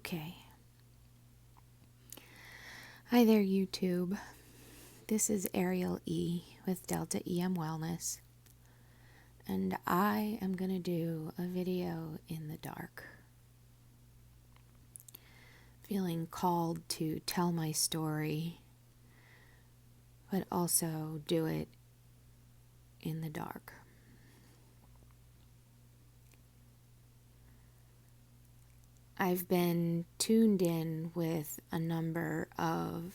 Okay. Hi there, YouTube. This is Ariel E with Delta EM Wellness, and I am going to do a video in the dark. Feeling called to tell my story, but also do it in the dark. I've been tuned in with a number of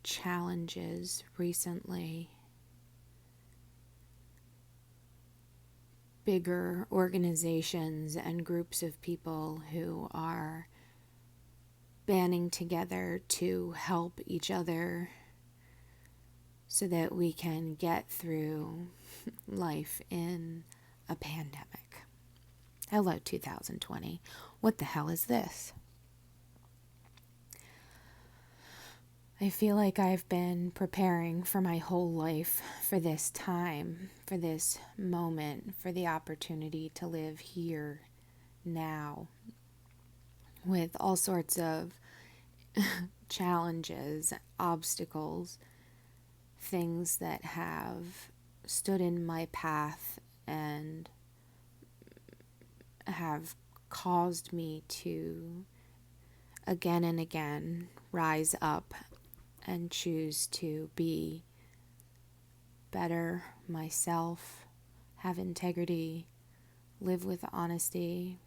challenges recently. Bigger organizations and groups of people who are banding together to help each other so that we can get through life in a pandemic. Hello, 2020. What the hell is this? I feel like I've been preparing for my whole life for this time, for this moment, for the opportunity to live here now with all sorts of challenges, obstacles, things that have stood in my path and have caused me to again and again rise up and choose to be better myself, have integrity, live with honesty.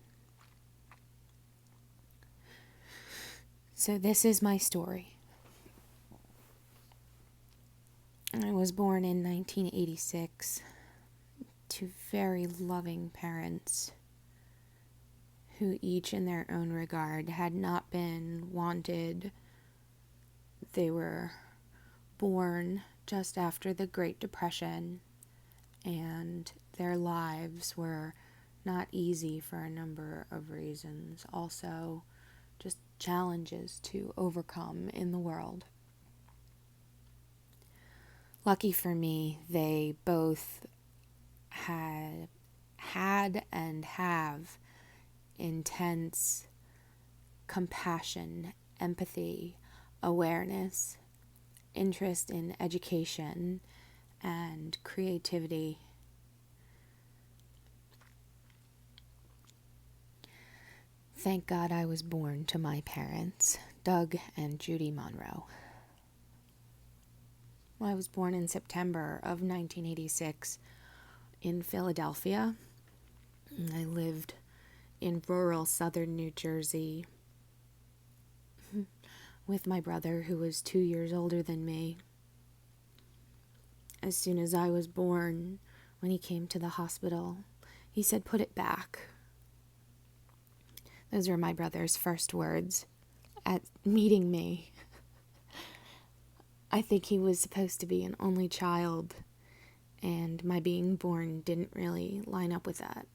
So this is my story. I was born in 1986 to very loving parents who each in their own regard had not been wanted. They were born just after the Great Depression, and their lives were not easy for a number of reasons. Also, just challenges to overcome in the world. Lucky for me, they both had and have intense compassion, empathy, awareness, interest in education, and creativity. Thank God I was born to my parents, Doug and Judy Monroe. I was born in September of 1986 in Philadelphia. I lived in rural southern New Jersey with my brother, who was 2 years older than me. As soon as I was born, when he came to the hospital, he said, "Put it back." Those were my brother's first words at meeting me. I think he was supposed to be an only child, and my being born didn't really line up with that.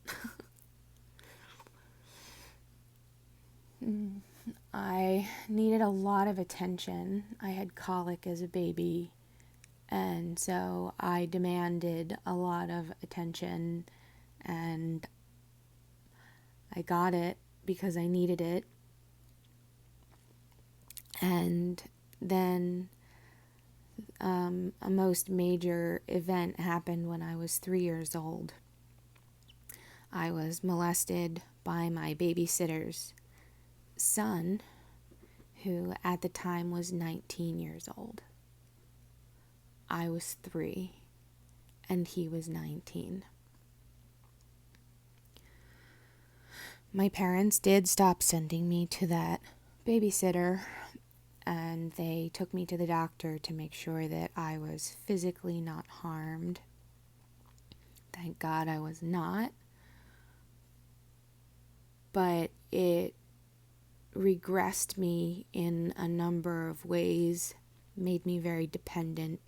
I needed a lot of attention. I had colic as a baby, and so I demanded a lot of attention, and I got it because I needed it. And then a most major event happened when I was 3 years old. I was molested by my babysitter's son, who at the time was 19 years old. I was 3, and he was 19. My parents did stop sending me to that babysitter, and they took me to the doctor to make sure that I was physically not harmed. Thank God I was not. But it regressed me in a number of ways, made me very dependent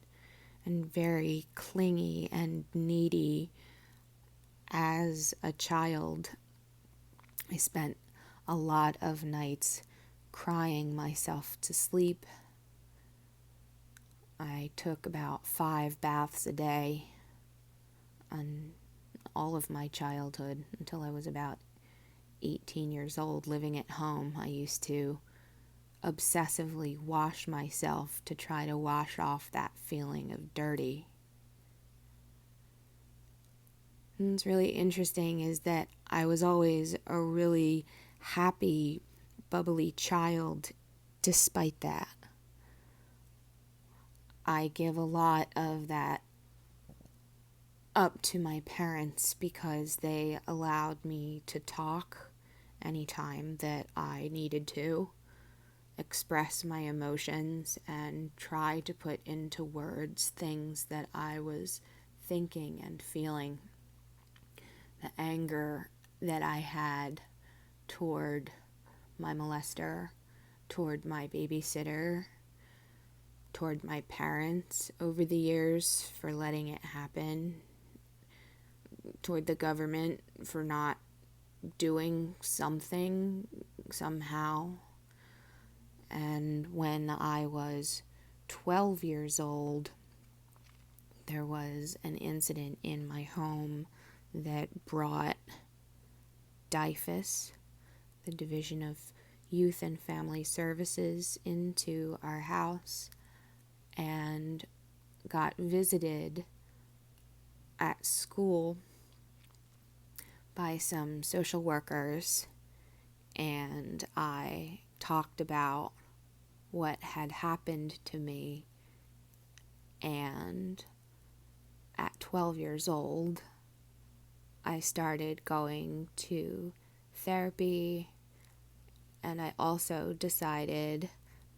and very clingy and needy as a child. I spent a lot of nights crying myself to sleep. I took about 5 baths a day on all of my childhood until I was about 18 years old living at home, I used to obsessively wash myself to try to wash off that feeling of dirty. And what's really interesting is that I was always a really happy, bubbly child despite that. I give a lot of that up to my parents because they allowed me to talk anytime that I needed to, express my emotions, and try to put into words things that I was thinking and feeling. The anger that I had toward my molester, toward my babysitter, toward my parents over the years for letting it happen, toward the government for not doing something somehow. And when I was 12 years old, there was an incident in my home that brought DIFUS, the Division of Youth and Family Services, into our house and got visited at school by some social workers, and I talked about what had happened to me. And at 12 years old, I started going to therapy, and I also decided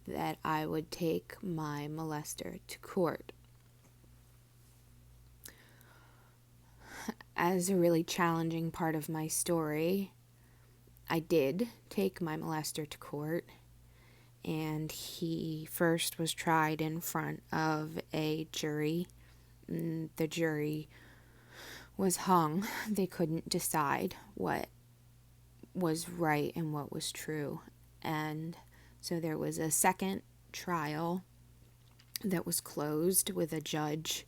that I would take my molester to court. As a really challenging part of my story, I did take my molester to court, and he first was tried in front of a jury. The jury was hung. They couldn't decide what was right and what was true. And so there was a second trial that was closed with a judge,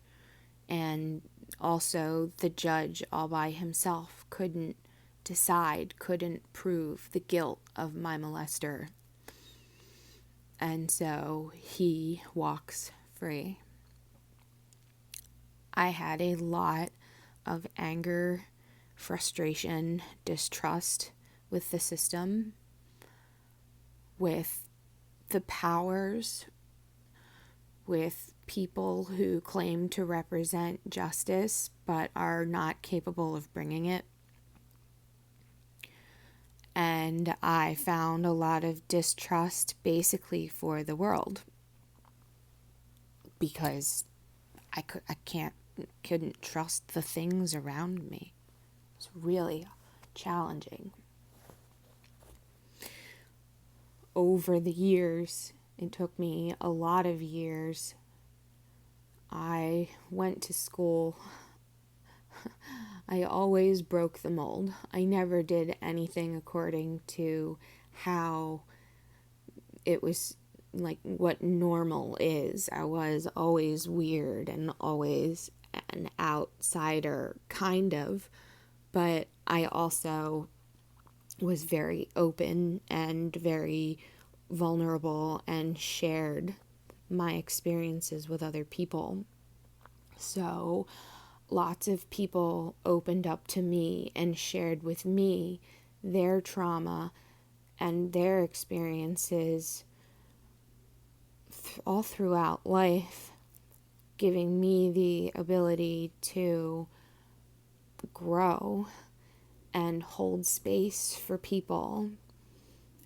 and also the judge all by himself couldn't decide, couldn't prove the guilt of my molester. And so he walks free. I had a lot of anger, frustration, distrust with the system, with the powers, with people who claim to represent justice but are not capable of bringing it. And I found a lot of distrust basically for the world because I couldn't trust the things around me. It's really challenging. Over the years, it took me a lot of years. I went to school. I always broke the mold. I never did anything according to how it was, like what normal is. I was always weird and always an outsider, kind of. But I also was very open and very vulnerable and shared my experiences with other people. So lots of people opened up to me and shared with me their trauma and their experiences all throughout life, giving me the ability to grow and hold space for people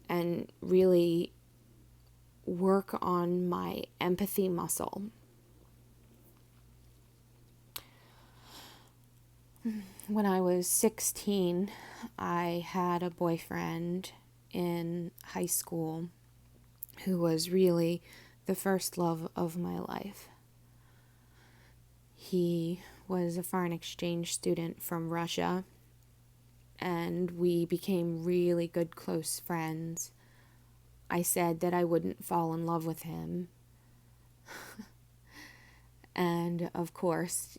and really work on my empathy muscle. When I was 16, I had a boyfriend in high school who was really the first love of my life. He was a foreign exchange student from Russia, and we became really good, close friends. I said that I wouldn't fall in love with him. And of course,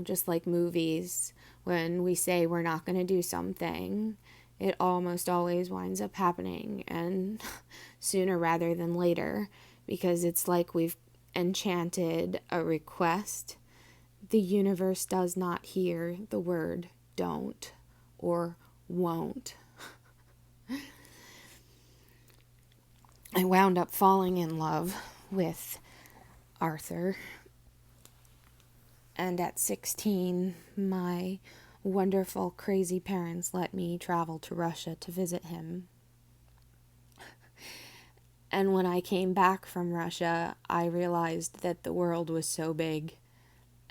just like movies, when we say we're not going to do something, it almost always winds up happening, and sooner rather than later, because it's like we've enchanted a request. The universe does not hear the word don't or won't. I wound up falling in love with Arthur, and at 16, my wonderful, crazy parents let me travel to Russia to visit him. And when I came back from Russia, I realized that the world was so big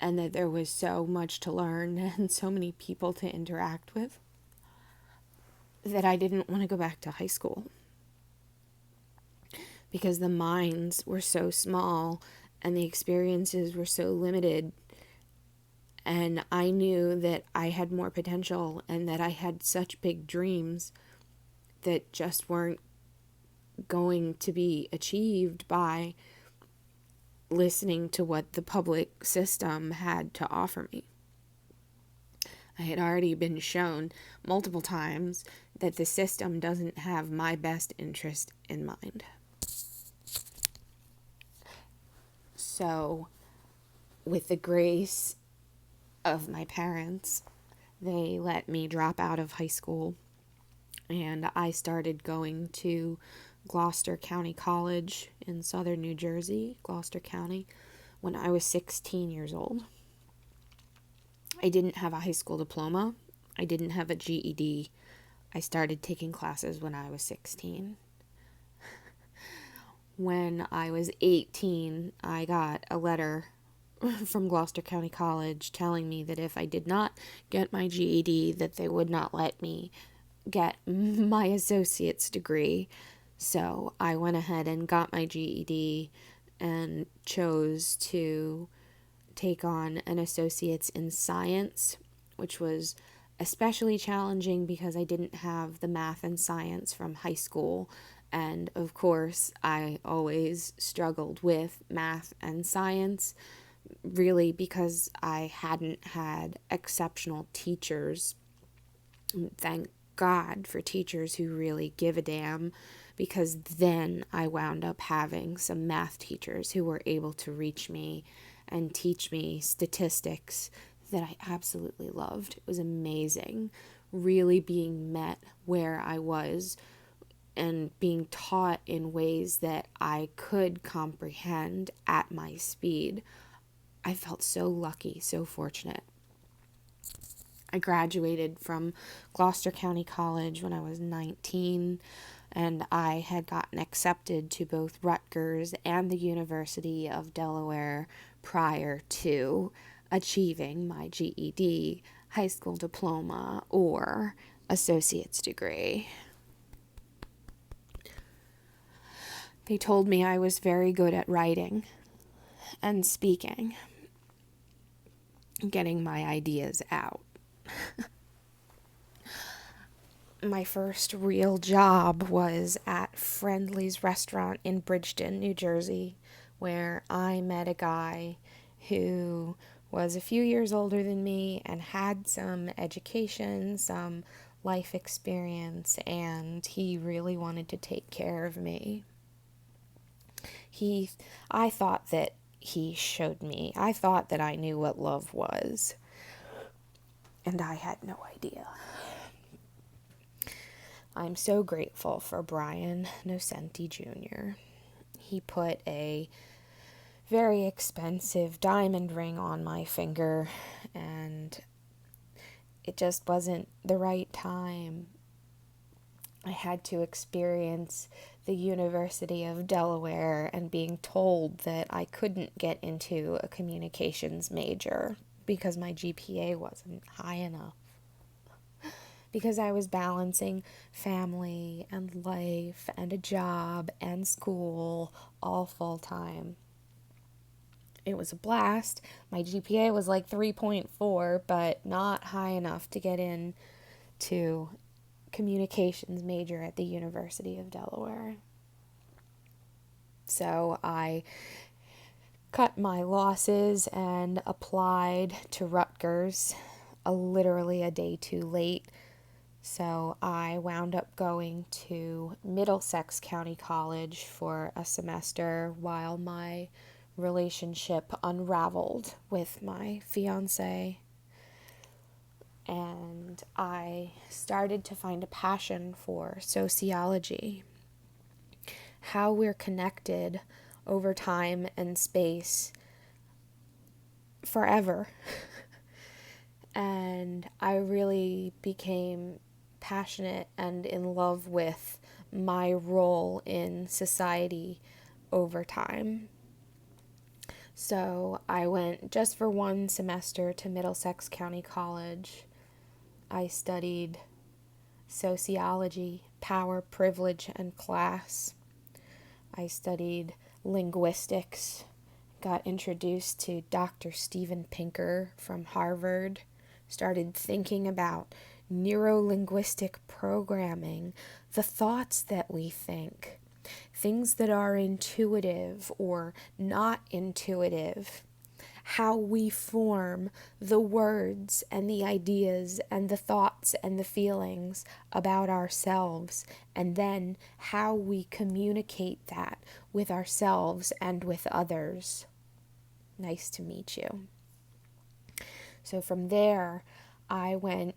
and that there was so much to learn and so many people to interact with that I didn't want to go back to high school, because the minds were so small and the experiences were so limited. And I knew that I had more potential and that I had such big dreams that just weren't going to be achieved by listening to what the public system had to offer me. I had already been shown multiple times that the system doesn't have my best interest in mind. So, with the grace of my parents, they let me drop out of high school, and I started going to Gloucester County College in southern New Jersey, Gloucester County, when I was 16 years old. I didn't have a high school diploma. I didn't have a GED. I started taking classes when I was 16. When I was 18, I got a letter from Gloucester County College telling me that if I did not get my GED, that they would not let me get my associate's degree. So I went ahead and got my GED and chose to take on an associate's in science, which was especially challenging because I didn't have the math and science from high school. And of course, I always struggled with math and science, really because I hadn't had exceptional teachers. Thank God for teachers who really give a damn, because then I wound up having some math teachers who were able to reach me and teach me statistics that I absolutely loved. It was amazing, really being met where I was and being taught in ways that I could comprehend at my speed. I felt so lucky, so fortunate. I graduated from Gloucester County College when I was 19, and I had gotten accepted to both Rutgers and the University of Delaware prior to achieving my GED, high school diploma, or associate's degree. They told me I was very good at writing and speaking, getting my ideas out. My first real job was at Friendly's restaurant in Bridgeton, New Jersey, where I met a guy who was a few years older than me and had some education, some life experience, and he really wanted to take care of me. I thought that he showed me. I thought that I knew what love was, and I had no idea. I'm so grateful for Brian Nocenti Jr. He put a very expensive diamond ring on my finger, and it just wasn't the right time. I had to experience the University of Delaware and being told that I couldn't get into a communications major because my GPA wasn't high enough. Because I was balancing family and life and a job and school all full time. It was a blast. My GPA was like 3.4, but not high enough to get in to communications major at the University of Delaware. So I cut my losses and applied to Rutgers literally a day too late. So I wound up going to Middlesex County College for a semester while my relationship unraveled with my fiance. And I started to find a passion for sociology, how we're connected over time and space forever. And I really became passionate and in love with my role in society over time. So I went just for one semester to Middlesex County College. I studied sociology, power, privilege, and class. I studied linguistics, got introduced to Dr. Steven Pinker from Harvard, started thinking about neuro-linguistic programming, the thoughts that we think, things that are intuitive or not intuitive, how we form the words and the ideas and the thoughts and the feelings about ourselves, and then how we communicate that with ourselves and with others. Nice to meet you. So from there, I went,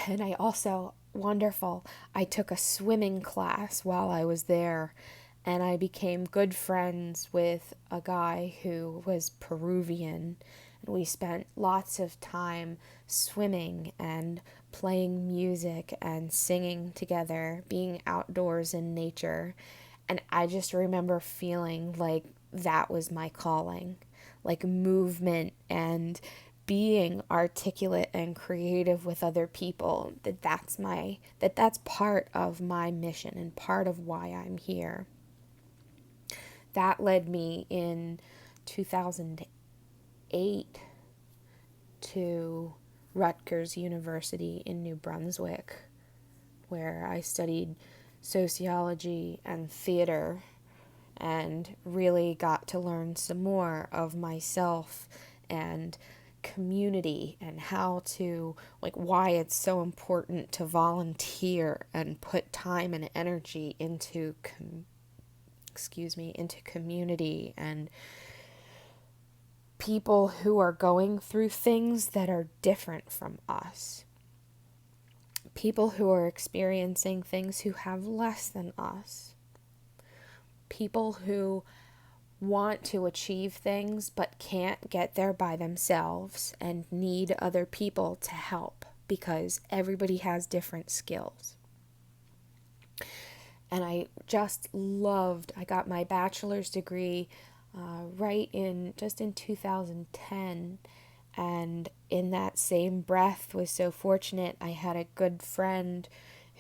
and I also, wonderful, I took a swimming class while I was there, and I became good friends with a guy who was Peruvian, and we spent lots of time swimming and playing music and singing together, being outdoors in nature. And I just remember feeling like that was my calling, like movement and being articulate and creative with other people, that's part of my mission and part of why I'm here. That led me in 2008 to Rutgers University in New Brunswick, where I studied sociology and theater and really got to learn some more of myself and community and how to, like, why it's so important to volunteer and put time and energy into community and people who are going through things that are different from us. People who are experiencing things who have less than us. People who want to achieve things but can't get there by themselves and need other people to help because everybody has different skills. And I got my bachelor's degree in 2010. And in that same breath was so fortunate. I had a good friend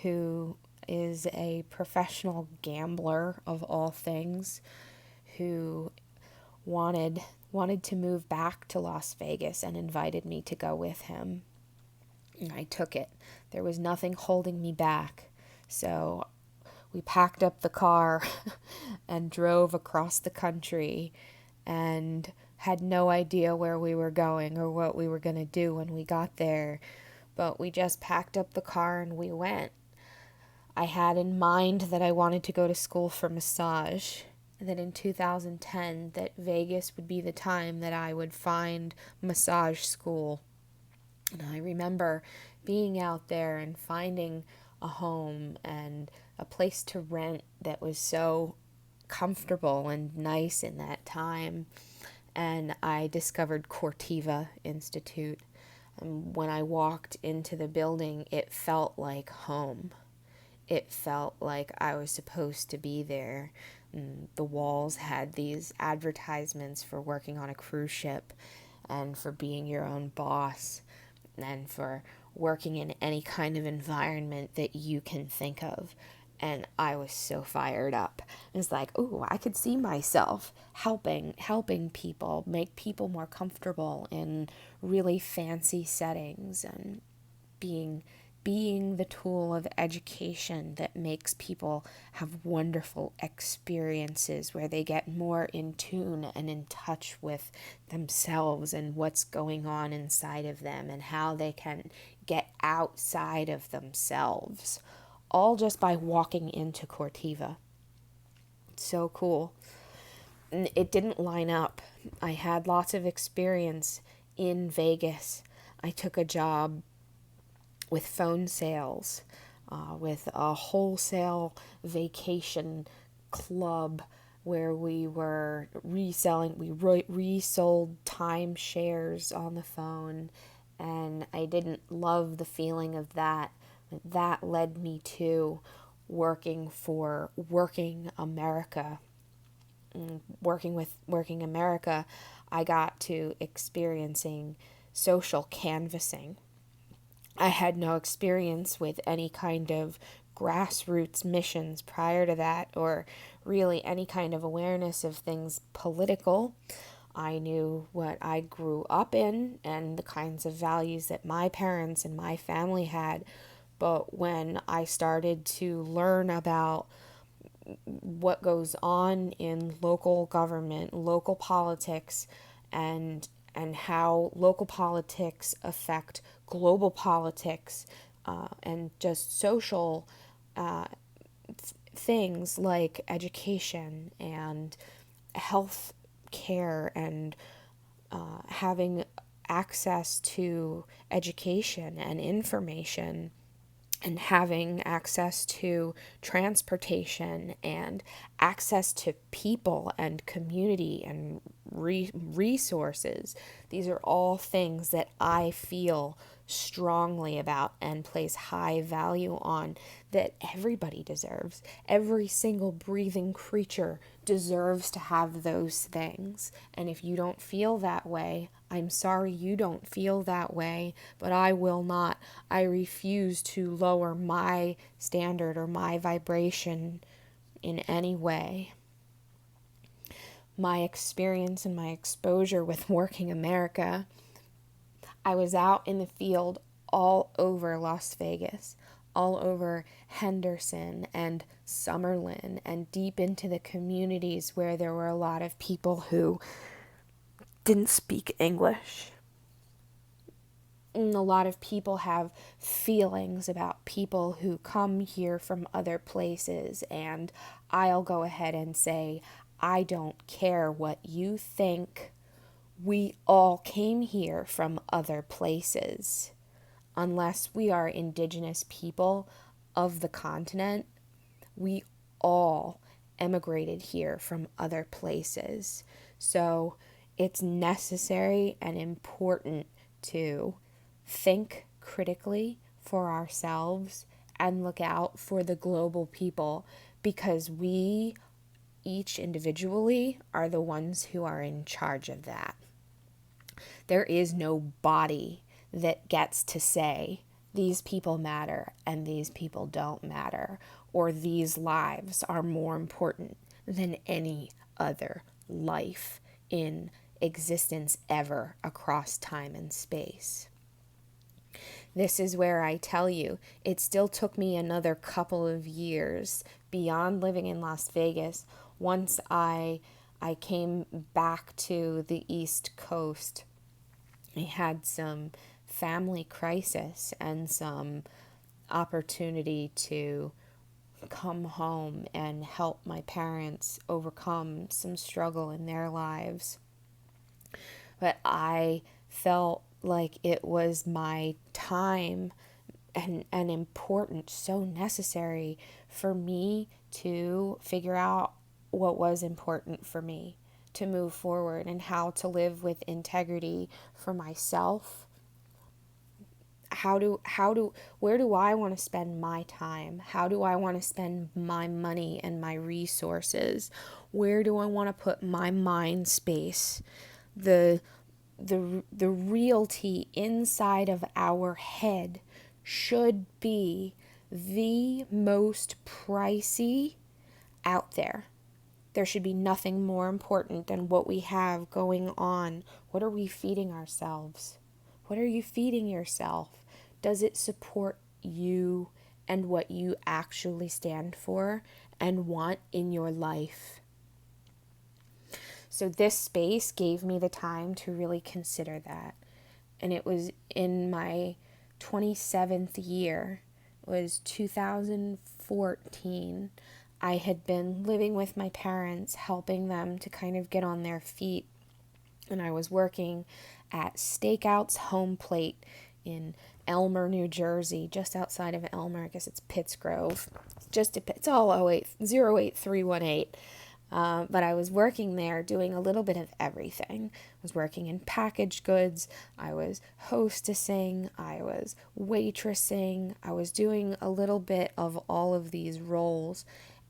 who is a professional gambler of all things, who wanted to move back to Las Vegas and invited me to go with him. And I took it. There was nothing holding me back. So we packed up the car and drove across the country and had no idea where we were going or what we were going to do when we got there. But we just packed up the car and we went. I had in mind that I wanted to go to school for massage, and that in 2010 that Vegas would be the time that I would find massage school. And I remember being out there and finding a home and a place to rent that was so comfortable and nice in that time. And I discovered Cortiva Institute. And when I walked into the building, it felt like home. It felt like I was supposed to be there. And the walls had these advertisements for working on a cruise ship and for being your own boss and for working in any kind of environment that you can think of. And I was so fired up. It's like, ooh, I could see myself helping people, make people more comfortable in really fancy settings and being being the tool of education that makes people have wonderful experiences where they get more in tune and in touch with themselves and what's going on inside of them and how they can get outside of themselves, all just by walking into Cortiva. So cool. It didn't line up. I had lots of experience in Vegas. I took a job with phone sales, with a wholesale vacation club where we were reselling, we resold timeshares on the phone, and I didn't love the feeling of that. That led me to working for Working America. Working with Working America, I got to experiencing social canvassing. I had no experience with any kind of grassroots missions prior to that, or really any kind of awareness of things political. I knew what I grew up in and the kinds of values that my parents and my family had. But when I started to learn about what goes on in local government, local politics, and how local politics affect global politics, and just social things like education and health care and having access to education and information and having access to transportation and access to people and community and resources. These are all things that I feel strongly about and place high value on, that everybody deserves. Every single breathing creature deserves to have those things. And if you don't feel that way, I'm sorry you don't feel that way, but I will not. I refuse to lower my standard or my vibration in any way. My experience and my exposure with Working America, I was out in the field all over Las Vegas, all over Henderson and Summerlin, and deep into the communities where there were a lot of people who didn't speak English. And a lot of people have feelings about people who come here from other places, and I'll go ahead and say, I don't care what you think. We all came here from other places. Unless we are indigenous people of the continent, we all emigrated here from other places. So it's necessary and important to think critically for ourselves and look out for the global people, because we each individually are the ones who are in charge of that. There is no body that gets to say these people matter and these people don't matter, or these lives are more important than any other life in existence ever across time and space. This is where I tell you, it still took me another couple of years beyond living in Las Vegas. Once I came back to the East Coast, I had some family crisis and some opportunity to come home and help my parents overcome some struggle in their lives. But I felt like it was my time and important, so necessary for me to figure out what was important for me, to move forward and how to live with integrity for myself. Where do I want to spend my time? How do I want to spend my money and my resources? Where do I want to put my mind space? The realty inside of our head should be the most pricey out there. There should be nothing more important than what we have going on. What are we feeding ourselves? What are you feeding yourself? Does it support you and what you actually stand for and want in your life. So this space gave me the time to really consider that. And it was in my 27th year, it was 2014. I had been living with my parents, helping them to kind of get on their feet. And I was working at Stakeout's Home Plate in Elmer, New Jersey, just outside of Elmer. I guess it's Pittsgrove. It's all 08318. But I was working there doing a little bit of everything. I was working in packaged goods, I was hostessing, I was waitressing, I was doing a little bit of all of these roles,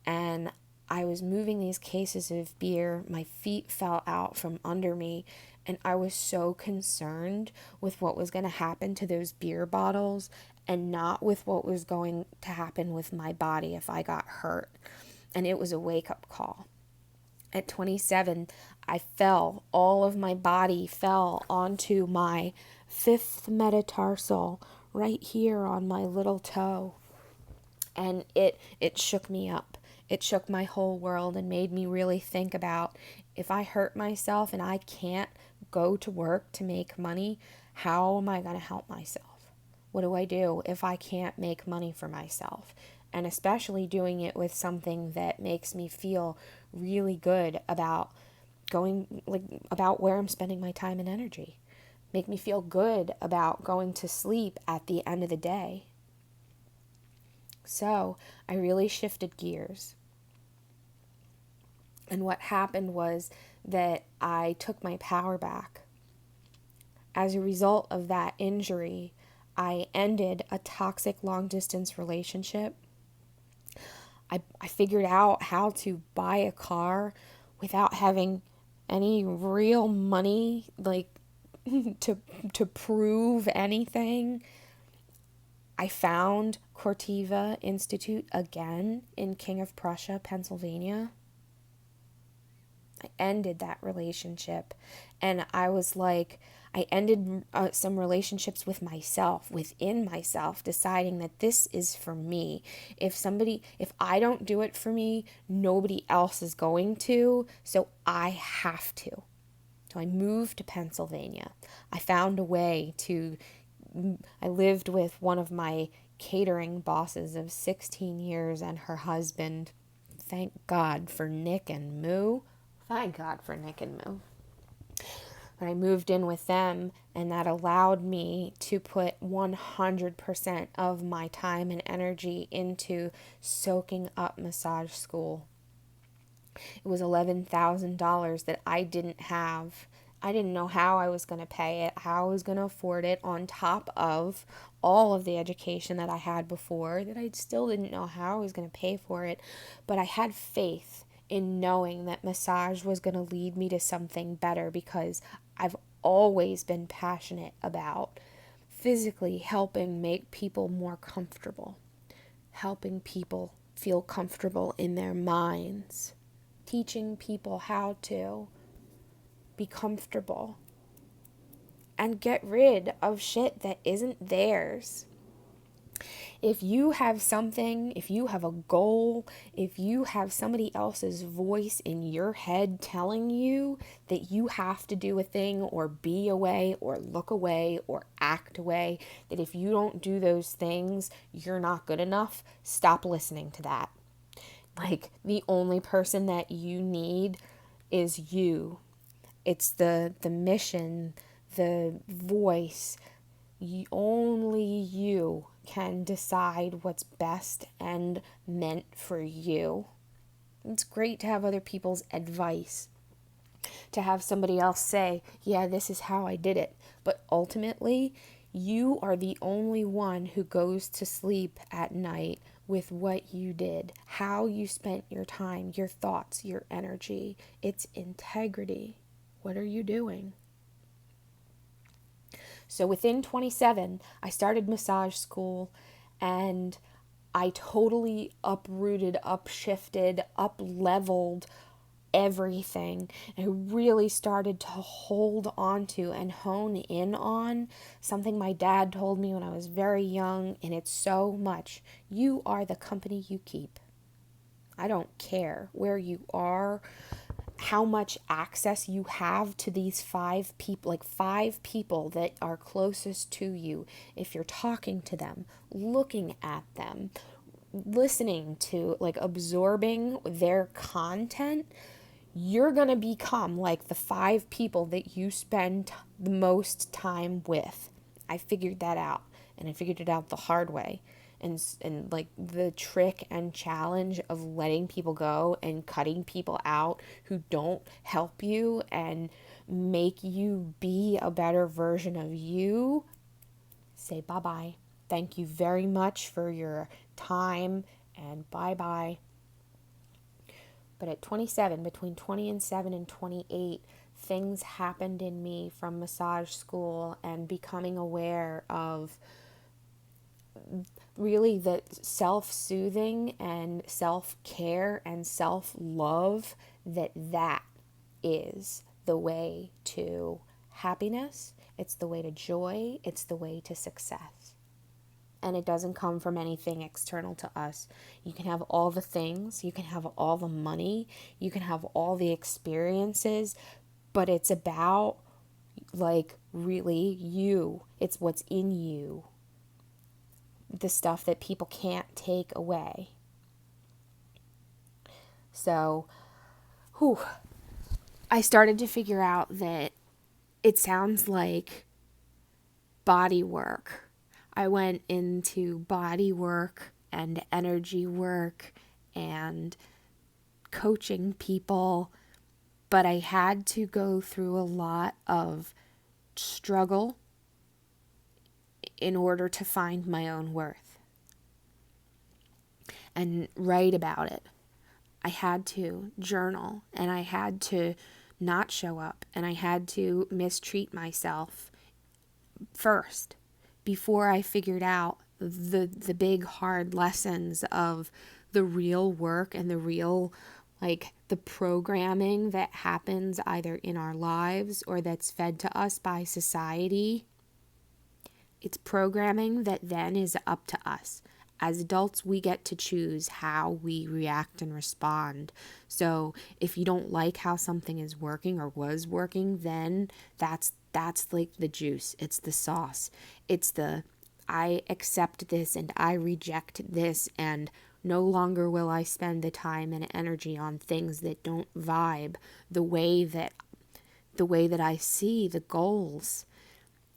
and I was moving these cases of beer. My feet fell out from under me, and I was so concerned with what was going to happen to those beer bottles and not with what was going to happen with my body if I got hurt. And it was a wake-up call. At 27, I fell. All of my body fell onto my 5th metatarsal right here on my little toe. And it shook me up. It shook my whole world and made me really think about, if I hurt myself and I can't go to work to make money, how am I going to help myself? What do I do if I can't make money for myself? And especially doing it with something that makes me feel really good about about where I'm spending my time and energy. Make me feel good about going to sleep at the end of the day. So I really shifted gears. And what happened was that I took my power back. As a result of that injury, I ended a toxic long-distance relationship. I figured out how to buy a car without having any real money, to prove anything. I found Cortiva Institute again in King of Prussia, Pennsylvania. I ended that relationship, and I was like, I ended some relationships with myself, within myself, deciding that this is for me. If I don't do it for me, nobody else is going to, so I have to. So I moved to Pennsylvania. I found a way I lived with one of my catering bosses of 16 years and her husband. Thank God for Nick and Moo. Thank God for Nick and Moo. But I moved in with them, and that allowed me to put 100% of my time and energy into soaking up massage school. It was $11,000 that I didn't have. I didn't know how I was going to pay it, how I was going to afford it, on top of all of the education that I had before, that I still didn't know how I was going to pay for it. But I had faith in knowing that massage was going to lead me to something better, because I've always been passionate about physically helping make people more comfortable, helping people feel comfortable in their minds, teaching people how to be comfortable and get rid of shit that isn't theirs. If you have something, if you have a goal, if you have somebody else's voice in your head telling you that you have to do a thing or be a way or look away or act away, that if you don't do those things, you're not good enough, stop listening to that. The only person that you need is you. It's the mission, the voice. Only you can decide what's best and meant for you. It's great to have other people's advice, to have somebody else say, yeah, this is how I did it. But ultimately, you are the only one who goes to sleep at night with what you did, how you spent your time, your thoughts, your energy. It's integrity. What are you doing? So within 27, I started massage school, and I totally uprooted, upshifted, up-leveled everything. And I really started to hold on to and hone in on something my dad told me when I was very young, and it's so much. You are the company you keep. I don't care where you are, how much access you have to these 5 people, like 5 people that are closest to you. If you're talking to them, looking at them, listening to, like, absorbing their content, you're going to become like the 5 people that you spend the most time with. I figured that out, and I figured it out the hard way. And like the trick and challenge of letting people go and cutting people out who don't help you and make you be a better version of you, say bye-bye. Thank you very much for your time, and bye-bye. But at 27, between 27 and 28, things happened in me from massage school and becoming aware of really the self-soothing and self-care and self-love that is the way to happiness. It's the way to joy. It's the way to success. And it doesn't come from anything external to us. You can have all the things, you can have all the money, you can have all the experiences, but it's about, like, really you. It's what's in you. The stuff that people can't take away. So, I started to figure out that it sounds like body work. I went into body work and energy work and coaching people, but I had to go through a lot of struggle in order to find my own worth and write about it. I had to journal, and I had to not show up, and I had to mistreat myself first before I figured out the big hard lessons of the real work and the real, like, the programming that happens either in our lives or that's fed to us by society. It's programming that then is up to us. As adults, we get to choose how we react and respond. So if you don't like how something is working or was working, then that's like the juice. It's the sauce. It's the, I accept this and I reject this, and no longer will I spend the time and energy on things that don't vibe the way that I see the goals.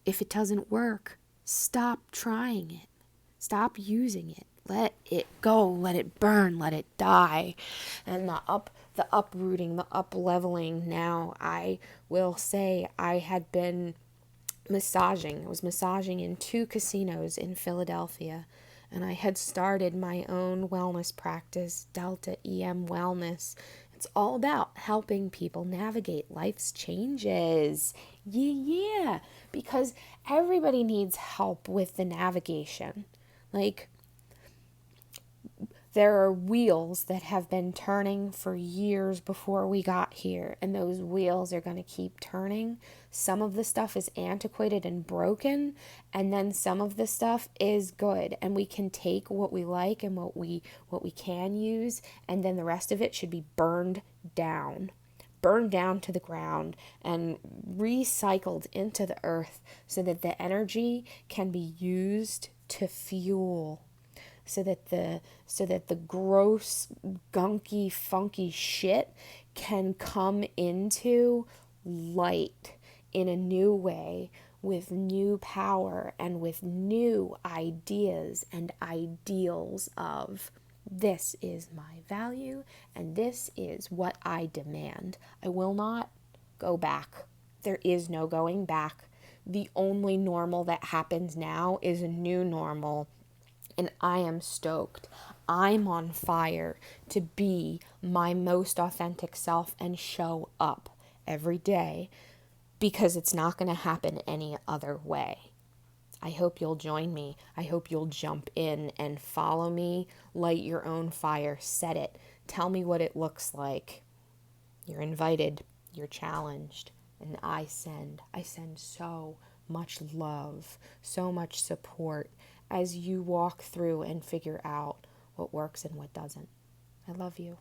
If it doesn't work, stop trying it. Stop using it. Let it go. Let it burn. Let it die. And the uprooting, the up-leveling. Now, I will say I had been massaging. I was massaging in 2 casinos in Philadelphia. And I had started my own wellness practice, Delta EM Wellness. It's all about helping people navigate life's changes. Yeah. Because everybody needs help with the navigation. Like, there are wheels that have been turning for years before we got here, and those wheels are going to keep turning. Some of the stuff is antiquated and broken, and then some of the stuff is good, and we can take what we like and what we can use, and then the rest of it should be burned down to the ground and recycled into the earth so that the energy can be used to fuel, so that the gross, gunky, funky shit can come into light in a new way, with new power and with new ideas and ideals of, this is my value and this is what I demand. I will not go back. There is no going back. The only normal that happens now is a new normal, and I am stoked. I'm on fire to be my most authentic self and show up every day, because it's not going to happen any other way. I hope you'll join me. I hope you'll jump in and follow me. Light your own fire. Set it. Tell me what it looks like. You're invited, you're challenged, and I send so much love, so much support as you walk through and figure out what works and what doesn't. I love you.